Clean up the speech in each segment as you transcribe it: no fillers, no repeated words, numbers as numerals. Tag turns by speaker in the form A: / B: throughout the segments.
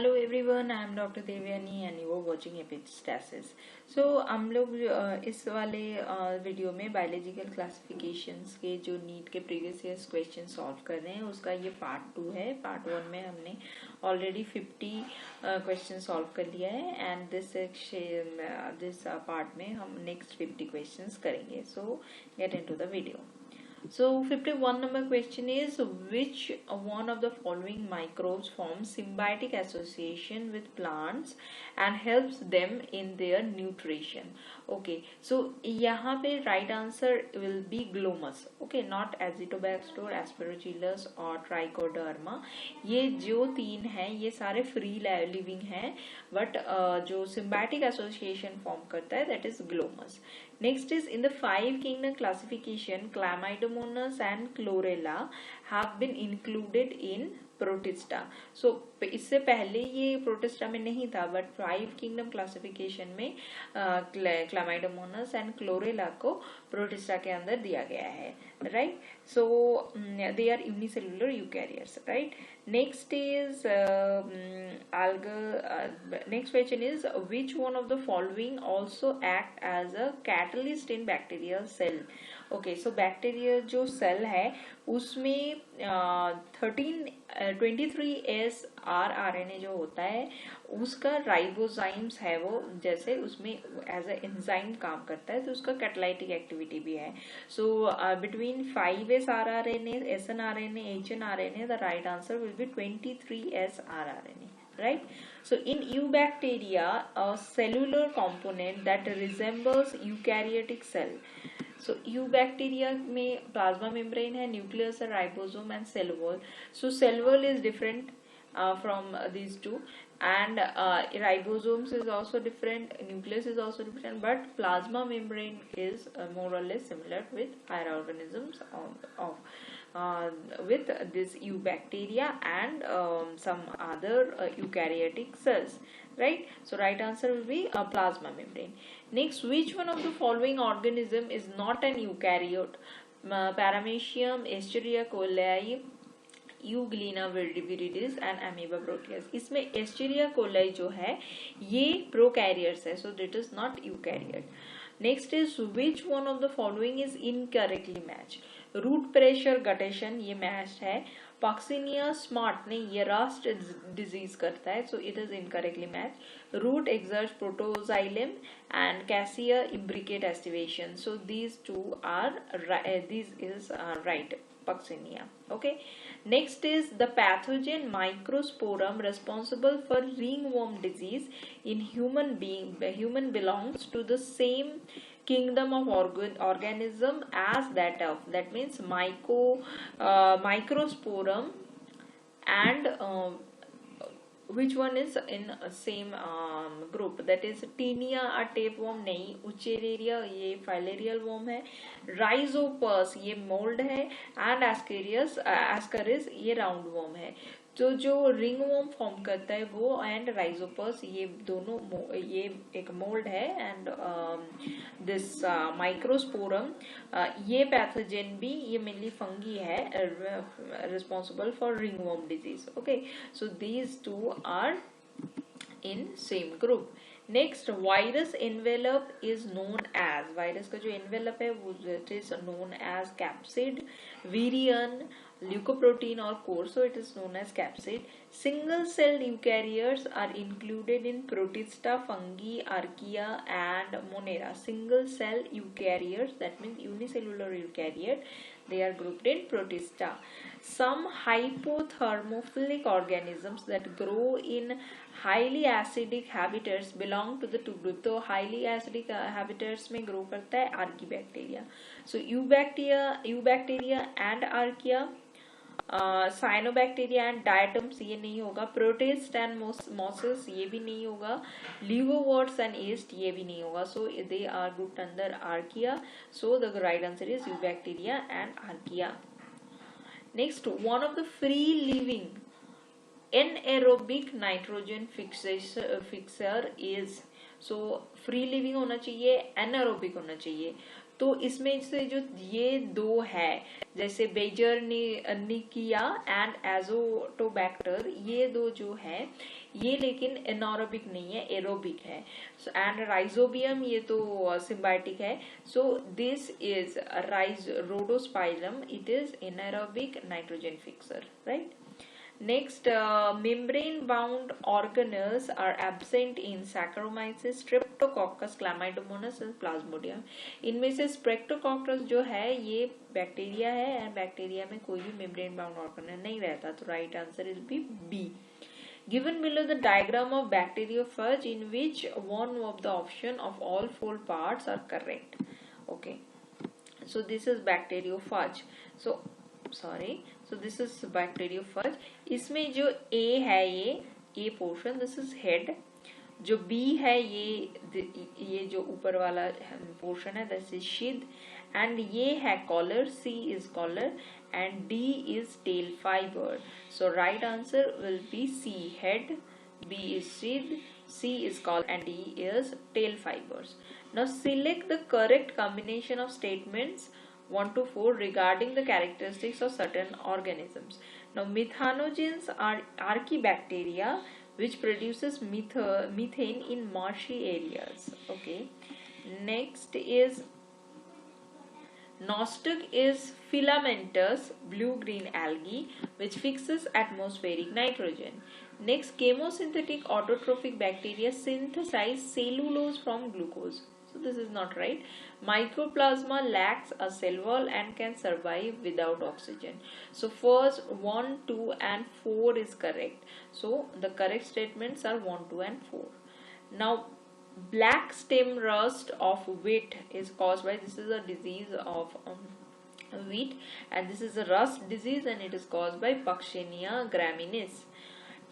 A: Hello everyone, I am doctor Devyani and you are watching epistasis. So हम लोग इस वाले वीडियो में बायोलॉजिकल क्लासिफिकेशंस के जो नीट के प्रीवियस ईयर्स क्वेश्चन सॉल्व कर रहे हैं, उसका ये पार्ट 2 है। पार्ट 1 में हमने ऑलरेडी 50 क्वेश्चन सॉल्व कर लिया है एंड दिस पार्ट में हम नेक्स्ट 50 क्वेश्चंस करेंगे। सो get into the video. So 51 number question is, which one of the following microbes forms symbiotic association with plants and helps them in their nutrition? Okay, so यहाँ पे right answer will be glomus. Okay, not Azitobacter, Aspergillus और Trichoderma. ये जो तीन हैं ये सारे free living हैं, but जो symbiotic association form करता है that is glomus. Next is, in the 5 kingdom classification, Chlamydomonas and Chlorella have been included in Protista. So इससे पहले ये प्रोटिस्टा में नहीं था, बट 5 किंगडम क्लासिफिकेशन में क्लामाइडोमोनस एंड क्लोरेला को प्रोटिस्टा के अंदर दिया गया है, right? So they are unicellular eukaryotes, right? Next is next question is, which one of the following also act as a catalyst in bacterial cell? Okay, so bacteria जो cell है उसमें 23S rRNA जो होता है उसका ribozymes है, वो जैसे उसमें एज ए एंजाइम काम करता है, तो उसका कैटालाइटिक एक्टिविटी भी है। So between 5S rRNA, SNRNA, HNRNA, the right answer will be 23S rRNA, right? So in eubacteria, a cellular component that resembles eukaryotic cell. So eubacteria में plasma membrane है, nucleus है, ribosome and cell wall. So cell wall is different from these two, and ribosomes is also different, nucleus is also different, but plasma membrane is more or less similar with higher organisms with this eubacteria and some other eukaryotic cells, right? So right answer will be a plasma membrane. Next, which one of the following organism is not an eukaryote? Paramecium, Escherichia coli, Euglena viridis and Amoeba proteus. इसमें Escherichia coli जो है ये prokaryotes है, so that is not eukaryote. Next is, which one of the following is incorrectly match? Root pressure guttation ये match है, Puccinia स्मार्ट ने ये रास्ट डिजीज करता है, so it is incorrectly match. Root exarch protoxylem and Cassia imbricate aestivation, so these two are this is right, Puccinia. Okay. Next is, the pathogen Microsporum responsible for ringworm disease in human belongs to the same kingdom of organism as that of, that means Microsporum and which one is in same group, that is Tinea a tapeworm नहीं, Ucheraria ये filarial worm है, Rhizopus ये mold है and Ascaris ये round worm है। तो जो ring worm form करता है वो एंड राइजोपस ये दोनों ये एक मोल्ड है एंड दिस माइक्रोस्पोरम ये पैथोजेन भी ये मेनली फंगी है responsible for ringworm disease. Okay, so these two are in same group. Next, virus envelope is known as, virus का जो एनवेलप है वो it is known as capsid, virion, leukoprotein or core, so it is known as capsid. Single celled eukaryotes are included in Protista, fungi, archaea and Monera. Single cell eukaryotes, that means unicellular eukaryote, they are grouped in Protista. Some hypothermophilic organisms that grow in highly acidic habitats belong to the two group. तो highly acidic habitats में grow करता है Archaebacteria. So eubacteria and archaea, cyanobacteria and diatoms ये नहीं होगा, protist and mosses ये भी नहीं होगा, लीवोवर्ट्स एंड ईस्ट ये भी नहीं होगा, so they are grouped under Archaea, so the right answer is Eubacteria and Archaea. Next, one of the free living anaerobic nitrogen fixer is, so free living होना चाहिए, एनएरोबिक होना चाहिए। तो इसमें से जो ये दो है, जैसे बेजरनिकिया एंड एजोटोबैक्टर, ये दो जो है ये लेकिन एनारोबिक नहीं है, एरोबिक है. सो एंड राइजोबियम ये तो सिम्बायोटिक है. So this is Rhodospirillum, it is anaerobic nitrogen fixer, right. Next, membrane-bound organelles are absent in Saccharomyces, Streptococcus, Chlamydomonas and Plasmodium. इनमें से Streptococcus जो है ये बैक्टीरिया है, एंड बैक्टीरिया में कोई भी membrane-bound organelle नहीं रहता, तो right answer will be B. Given below the diagram of bacteriophage in which one of the option of all four parts are correct. Okay, so this is bacteriophage. So this is bacteriophage. इसमें जो A है ये portion, this is head. जो B है ये जो ऊपर वाला पोर्शन है, दिस इज शीथ. एंड ये है collar, C is collar and D is tail fibre. So right answer will be C head, B is sheath, C is collar and D is tail fibers. Now select the correct combination of statements 1 to 4 regarding the characteristics of certain organisms. Now methanogens are archaebacteria which produces methane in marshy areas. Okay. Next is Nostoc is filamentous blue-green algae which fixes atmospheric nitrogen. Next, chemosynthetic autotrophic bacteria synthesize cellulose from glucose. So this is not right. Mycoplasma lacks a cell wall and can survive without oxygen. So first 1, 2 and 4 is correct. So the correct statements are 1, 2 and 4. Now black stem rust of wheat is caused by, this is a disease of wheat, and this is a rust disease and it is caused by Puccinia graminis.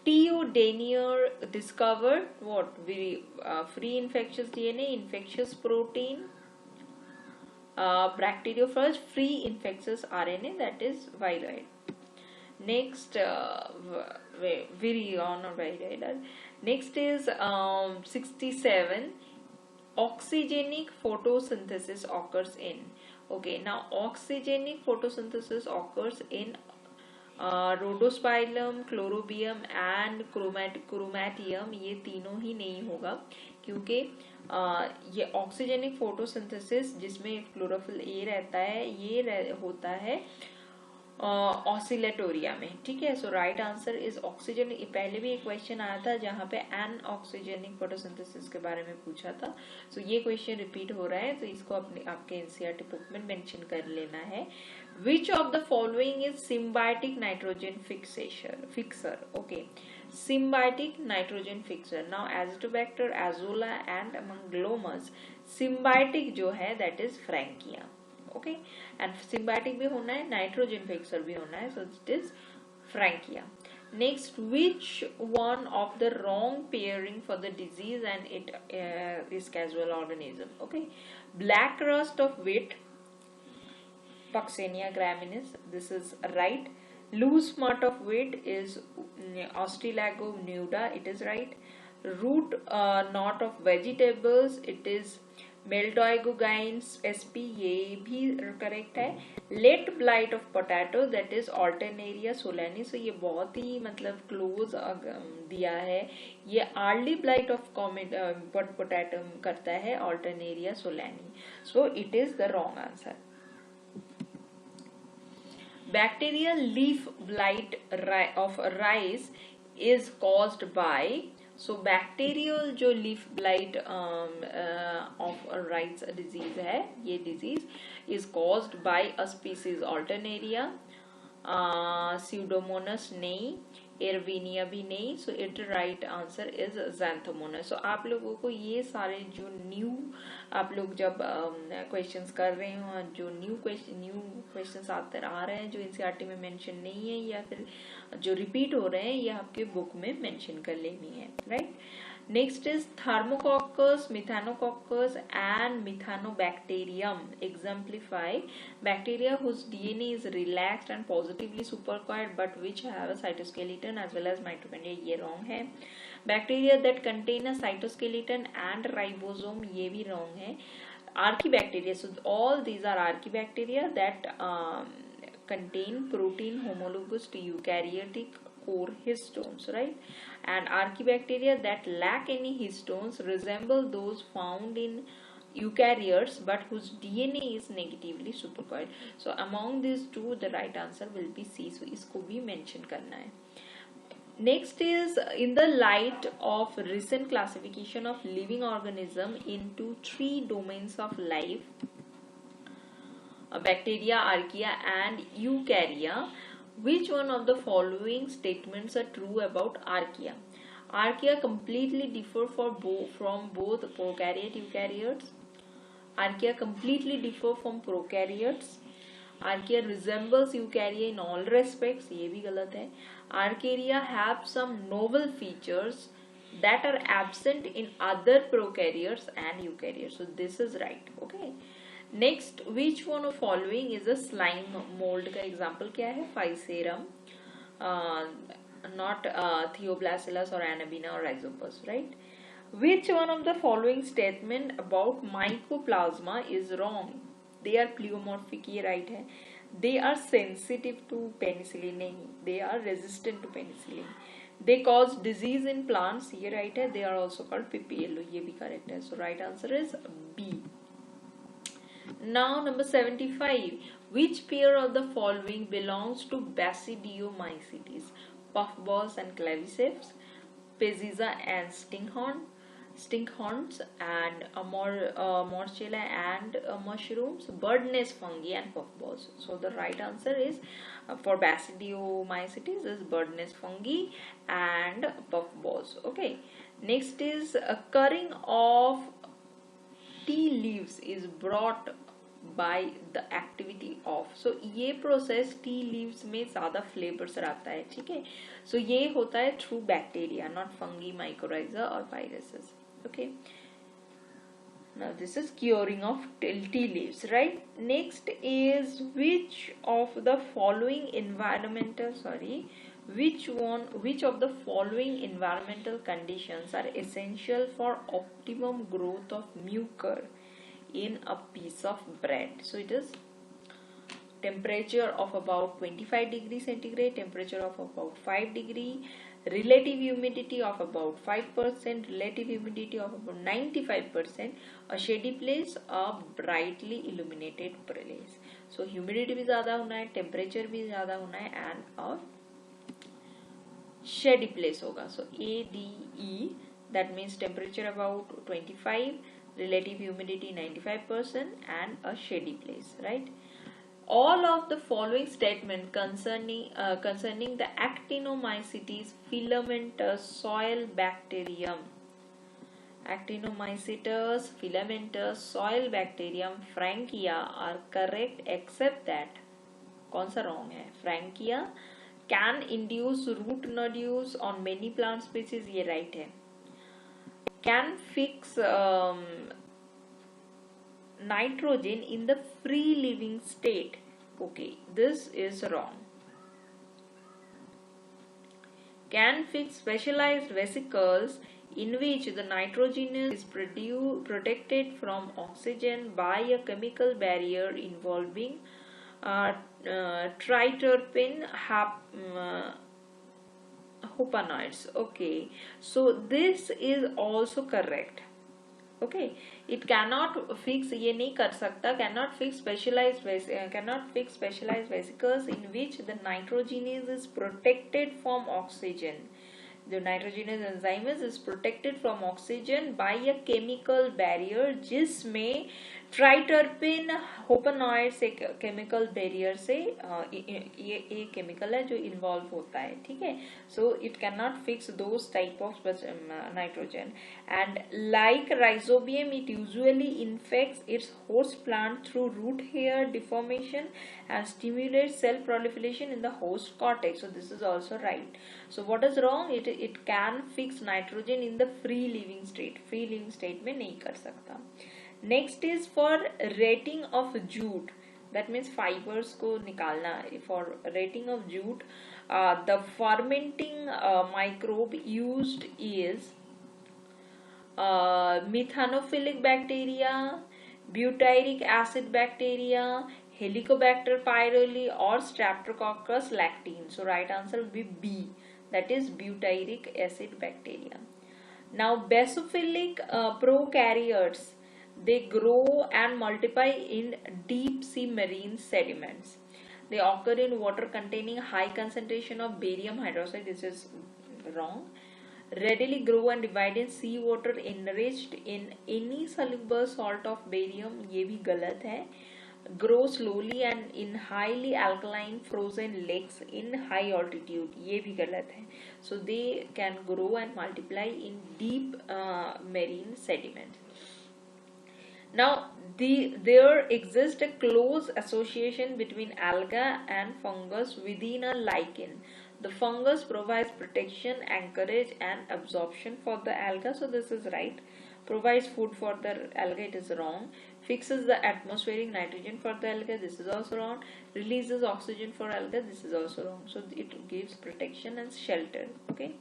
A: T.O. Danier discovered what? Free infectious DNA, infectious protein, bacteriophage, free infectious RNA, that is viroid. Next, virion or viroid. Next is 67. Oxygenic photosynthesis occurs in. Okay, now oxygenic photosynthesis occurs in Rhodospirillum, Chlorobium and Chromatium. ये तीनों ही नहीं होगा क्योंकि ये oxygenic photosynthesis जिसमें chlorophyll a रहता है ये होता है ऑसिलेटोरिया में. ठीक है. So right answer is oxygen. पहले भी एक क्वेश्चन आया था जहाँ पे एन ऑक्सीजेनिक फोटोसिंथेसिस के बारे में पूछा था. सो ये क्वेश्चन रिपीट हो रहा है तो इसको आपके एनसीईआरटी बुक में मेंशन कर लेना है. Which of the following is symbiotic nitrogen fixer? Okay, symbiotic nitrogen fixer. Now Azotobacter, Azolla and among Glomus, symbiotic जो है that is Frankia. Okay, and symbiotic भी होना है, nitrogen fixer भी होना है, so it is Frankia. Next, which one of the wrong pairing for the disease and it is casual organism? Okay, black rust of wheat, Puccinia graminis, this is right. Loose smut of wheat is Ostilago nuda, it is right. Root knot of vegetables, it is Meldoigogines sp, ये भी correct है. Let blight of potato, that is Alternaria solani. So ये बहुत ही मतलब close दिया है. ये early blight of potato करता है Alternaria solani. So it is the wrong answer. Bacterial leaf blight of rice is caused by, so bacterial जो leaf blight of rice disease है, ये disease is caused by a species Alternaria, Pseudomonas नहीं, Erwinia भी नहीं. So it right answer is Xanthomonas. So आप लोगों को ये सारे जो न्यू आप लोग जब क्वेश्चंस कर रहे हो, जो न्यू क्वेश्चंस आते आ रहे हैं जो एनसीईआरटी में मेंशन नहीं है या फिर जो रिपीट हो रहे हैं, ये आपके बुक में मेंशन कर लेनी है, right. Next is Thermococcus, Methanococcus and Methanobacterium exemplify bacteria whose DNA is relaxed and positively supercoiled but which have a cytoskeleton as well as mitochondria. ये wrong है. Bacteria that contain a cytoskeleton and ribosome, ये भी wrong है. Archaebacteria, so all these are archaebacteria that contain protein homologous to eukaryotic core histones, right? And archaebacteria that lack any histones resemble those found in eukaryotes but whose DNA is negatively supercoiled. So among these two the right answer will be C. So इसको भी mention करना है. Next is in the light of recent classification of living organism into three domains of life, bacteria, archaea and eukarya, which one of the following statements are true about archaea? Archaea completely differ from both prokaryote eukaryotes. Archaea completely differ from prokaryotes. Archaea resembles eukarya in all respects, ये भी गलत है. Archaea have some novel features that are absent in other prokaryotes and eukaryotes. So this is right. Okay. Next, which one of following is a slime mold का example क्या है? Physarum, not Theobacillus or Anabaena or Rhizopus, right? Which one of the following statement about mycoplasma is wrong? They are pleomorphic, ये right है. They are sensitive to penicillin, नहीं. They are resistant to penicillin. They cause disease in plants, ये right है. They are also called pipiello, ये भी correct है. So right answer is B. Now number 75. Which pair of the following belongs to Basidiomycetes? Puffballs and claviceps, Peziza and stinkhorns and morchella and mushrooms, bird nest fungi and puffballs. So the right answer is for Basidiomycetes is bird nest fungi and puffballs. Okay. Next is culling of tea leaves is brought by the activity of. So ये process tea leaves में ज़्यादा flavors रहता है, ठीक है. So ये होता है through bacteria, not fungi, mycorrhiza or viruses. Okay. Now this is curing of tea leaves, right? Next is which of the following which of the following environmental conditions are essential for optimum growth of mucor in a piece of bread? So it is temperature of about 25 degrees centigrade, temperature of about 5 degree, relative humidity of about 5%, relative humidity of about 95%, a shady place, a brightly illuminated place. So humidity भी ज़्यादा होना है, temperature भी ज़्यादा होना है and a shady place होगा. So ADE, that means temperature about 25, relative humidity 95% and a shady place, right? All of the following statement concerning the Actinomycetes filamentous soil bacterium, Actinomycetes filamentous soil bacterium Frankia are correct except that कौन सा wrong है? Frankia can induce root nodules on many plant species, ये right है. Can fix nitrogen in the free living state. Okay, this is wrong. Can fix specialized vesicles in which the nitrogen is protected from oxygen by a chemical barrier involving triterpene hupanoids. Okay, so this is also correct. Okay, it cannot fix, ये नहीं कर सकता, cannot fix specialized vesicles in which the nitrogenase is protected from oxygen. The nitrogenase enzyme is protected from oxygen by a chemical barrier जिसमें ट्राइटर्पिन होपनॉइड से chemical barrier से ये chemical है जो इन्वॉल्व होता है, ठीक है. So it can not fix those type of nitrogen and like Rhizobium it usually infects its host plant through root hair deformation and stimulate cell proliferation in the host cortex. So this is also right. So what is wrong? It can fix nitrogen in the free living state. Free living state में नहीं कर सकता. Next is for rating of jute. That means fibers को निकालना. For rating of jute, the fermenting microbe used is methanophilic bacteria, butyric acid bacteria, Helicobacter pylori, or Streptococcus lactine. So right answer will be B, that is butyric acid bacteria. Now basophilic prokaryotes, they grow and multiply in deep sea marine sediments. They occur in water containing high concentration of barium hydroxide. This is wrong. Readily grow and divide in sea water enriched in any soluble salt of barium. ये भी गलत है. Grow slowly and in highly alkaline frozen lakes in high altitude. ये भी गलत है. So they can grow and multiply in deep marine sediments. Now, there exists a close association between alga and fungus within a lichen. The fungus provides protection, anchorage, and absorption for the alga. So this is right. Provides food for the alga. It is wrong. Fixes the atmospheric nitrogen for the alga. This is also wrong. Releases oxygen for alga. This is also wrong. So it gives protection and shelter. Okay.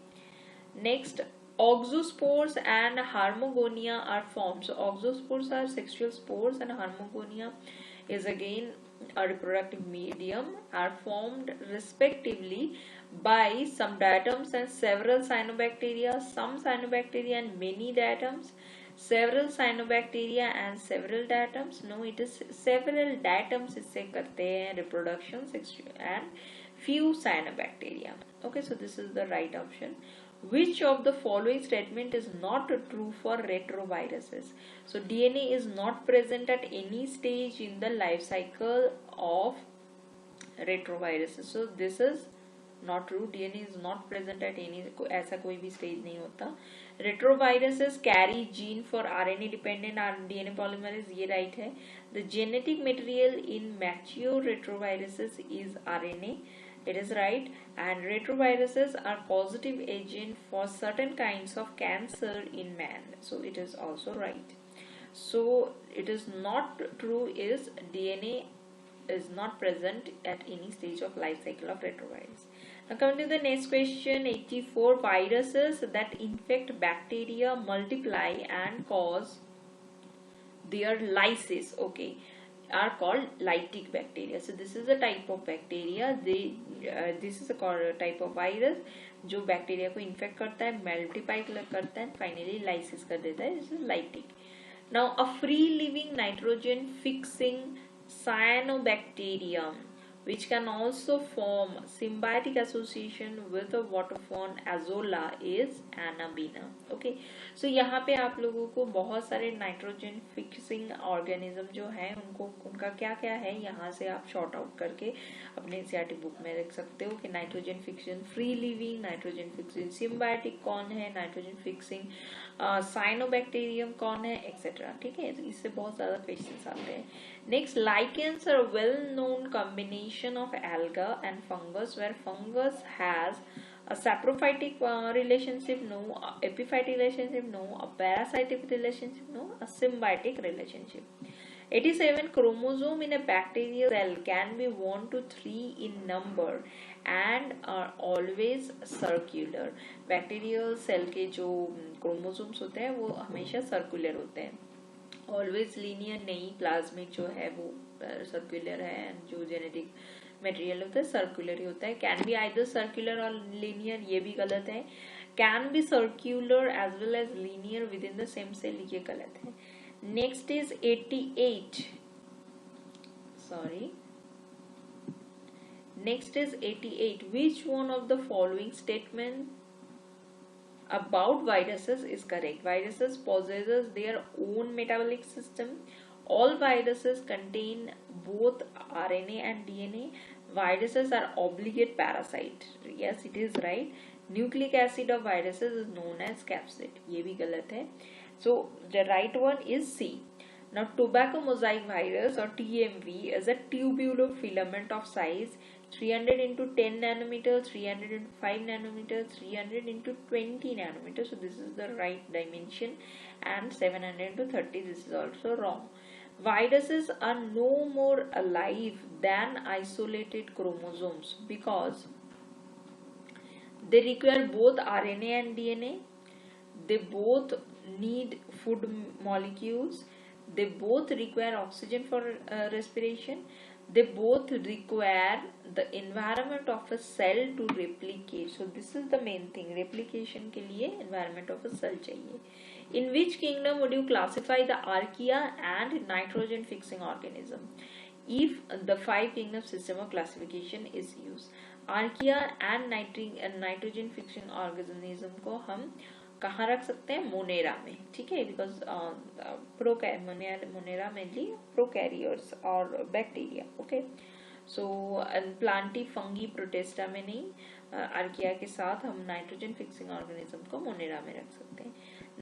A: Next, oxospores and harmogonia are formed. So oxospores are sexual spores and harmogonia is again a reproductive medium, are formed respectively by some diatoms and several cyanobacteria, some cyanobacteria and many diatoms, several cyanobacteria and several diatoms. No, it is several diatoms इससे करते हैं reproduction and few cyanobacteria. Okay, so this is the right option. Which of the following statement is not true for retroviruses? So DNA is not present at any stage in the life cycle of retroviruses. So this is not true. DNA is not present at any, ऐसा कोई भी stage नहीं होता. Retroviruses carry gene for RNA dependent DNA polymerase. ये right है. The genetic material in mature retroviruses is RNA. It is right. And retroviruses are causative agent for certain kinds of cancer in man. So it is also right. So it is not true is DNA is not present at any stage of life cycle of retrovirus. Now coming to the next question, 84. Viruses that infect bacteria multiply and cause their lysis, okay, are called lytic bacteria. So this is a type of bacteria. This is a type of virus जो bacteria को infect करता है, multiply करता है, finally lysis कर देता है. This is lytic. Now a free living nitrogen fixing cyanobacterium which can also form symbiotic association with a waterfawn azolla is Anabaena. Okay, so यहाँ पे आप लोगों को बहुत सारे नाइट्रोजन फिक्सिंग ऑर्गेनिज्म जो है उनका क्या क्या है यहाँ से आप शॉर्ट आउट करके अपने एनसीईआरटी बुक में रख सकते हो कि nitrogen fixing free living, nitrogen fixing symbiotic कौन है, नाइट्रोजन फिक्सिंग साइनोबैक्टीरियम कौन है, एक्सेट्रा. ठीक है, इससे बहुत ज्यादा क्वेश्चंस आते हैं. Next, lichens are a well-known combination of alga and fungus, where fungus has a saprophytic relationship, no, a epiphytic relationship, no, a parasitic relationship, no, a symbiotic relationship. 87. Chromosome in a bacterial cell can be 1 to 3 in number and are always circular. Bacterial cell के जो chromosomes होते हैं वो हमेशा circular होते हैं. Always linear नहीं, plasmic जो है वो सर्कुलर है एंड जो जेनेटिक मटेरियल होता है सर्कुलर ही होता है. कैन बी आइदर सर्कुलर और लीनियर, ये भी गलत है. Can be circular as well as linear within the same cell, ये गलत है. Next is 88. Sorry, next is 88. Which one of the following statement about viruses is correct? Viruses possesses their own metabolic system. All viruses contain both RNA and DNA. Viruses are obligate parasite. Yes, it is right. Nucleic acid of viruses is known as capsid. ये भी गलत है. So the right one is C. Now tobacco mosaic virus or TMV is a tubular filament of size 300 into 10 nanometers, 300 into 5 nanometers, 300 into 20 nanometers. So this is the right dimension, and 700 into 30. This is also wrong. Viruses are no more alive than isolated chromosomes because they require both RNA and DNA. They both need food molecules. they both require oxygen for respiration. They both require the environment of a cell to replicate. So this is the main thing, replication के लिए environment of a cell चाहिए. In which kingdom would you classify the archaea and nitrogen fixing organism if the 5 kingdom system of classification is used? Archaea and nitrogen fixing organism को हम कहाँ रख सकते हैं? Monera में, ठीक है, बिकॉज मोनेरा मेनली प्रोकैरियोट्स और बैक्टीरिया. ओके, सो प्लांटी फंगी प्रोटेस्टा में नहीं, आर्किया के साथ हम नाइट्रोजन फिक्सिंग ऑर्गेनिज्म को मोनेरा में रख सकते हैं.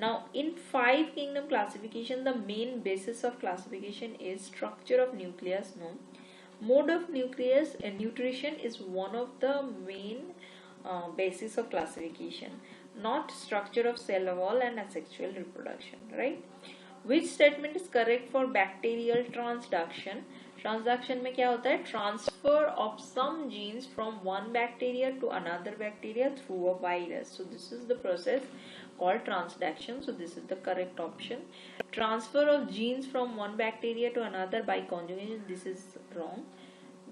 A: Now, in 5 kingdom classification, the main basis of classification is structure of nucleus. No, mode of nucleus and nutrition is one of the main basis of classification, not structure of cell wall and asexual reproduction, right? Which statement is correct for bacterial transduction? Transduction में क्या होता है? Transfer of some genes from one bacteria to another bacteria through a virus. So this is the process called transduction. So this is the correct option. Transfer of genes from one bacteria to another by conjugation, this is wrong.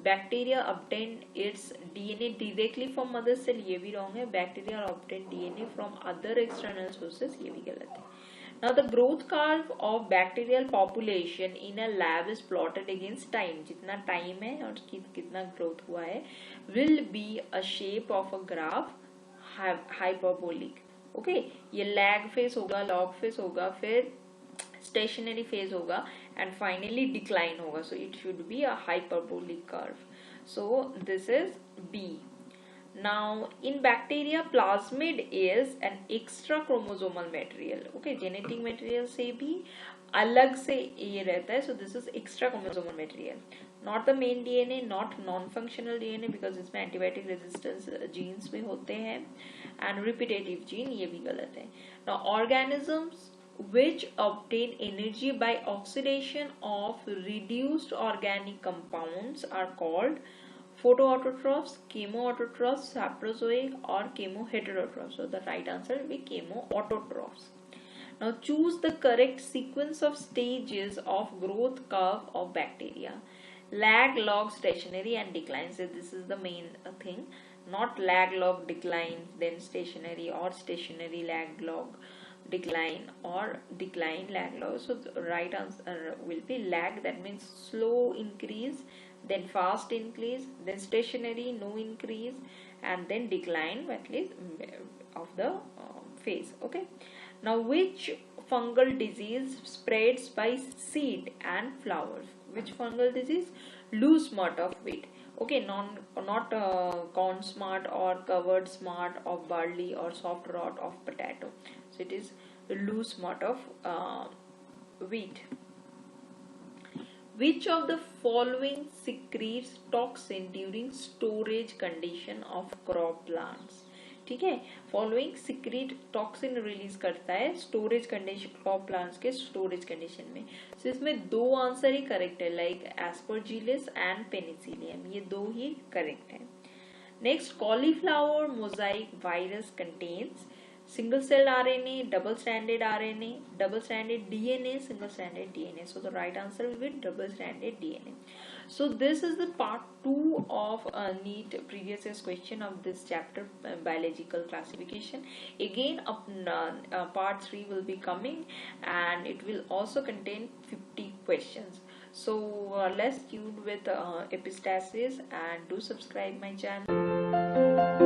A: Bacteria obtain its DNA directly from mother cell, ये भी wrong है. Bacteria obtain DNA from other external sources, ये भी गलत है. Now the growth curve of bacterial population in a lab is plotted against time. जितना time है और कितना growth हुआ है will be a shape of a graph, hyperbolic. Okay, ये lag phase होगा, log phase होगा, फिर stationary phase होगा and finally decline होगा. So it should be a hyperbolic curve. So this is B. Now in bacteria, plasmid is an extra chromosomal material. Okay, genetic material से भी अलग से ये रहता है. So this is extra chromosomal material, not the main DNA, not non-functional DNA, because इसमें antibiotic resistance genes भी होते हैं and repetitive gene, ये भी गलत है. Now organisms which obtain energy by oxidation of reduced organic compounds are called photoautotrophs, chemoautotrophs, saprozoic or chemoheterotrophs. So the right answer will be chemoautotrophs. Now choose the correct sequence of stages of growth curve of bacteria. Lag, log, stationary and decline. So this is the main thing, not lag, log, decline, then stationary, or stationary, lag, log, decline, or decline, lag, log. So the right answer will be lag, that means slow increase, then fast increase, then stationary, no increase, and then decline, at least of the phase. Okay, now which fungal disease spreads by seed and flowers? Which fungal disease? Loose smut of wheat. Okay, not corn smut or covered smut of barley or soft rot of potato. So it is loose smut of wheat. Which of the following secretes toxin during storage condition of crop plants? ठीक है, following secret toxin release करता है storage condition, crop plants के storage condition में. सो इसमें दो answer ही correct है, like Aspergillus and Penicillium, ये दो ही करेक्ट है. Next, cauliflower Mosaic virus contains single cell RNA, double stranded RNA, double stranded DNA, single stranded DNA. So the right answer will be double stranded DNA. So this is the part 2 of NEET previous year's question of this chapter, biological classification. Again part 3 will be coming and it will also contain 50 questions. So let's tune with epistasis and do subscribe my channel.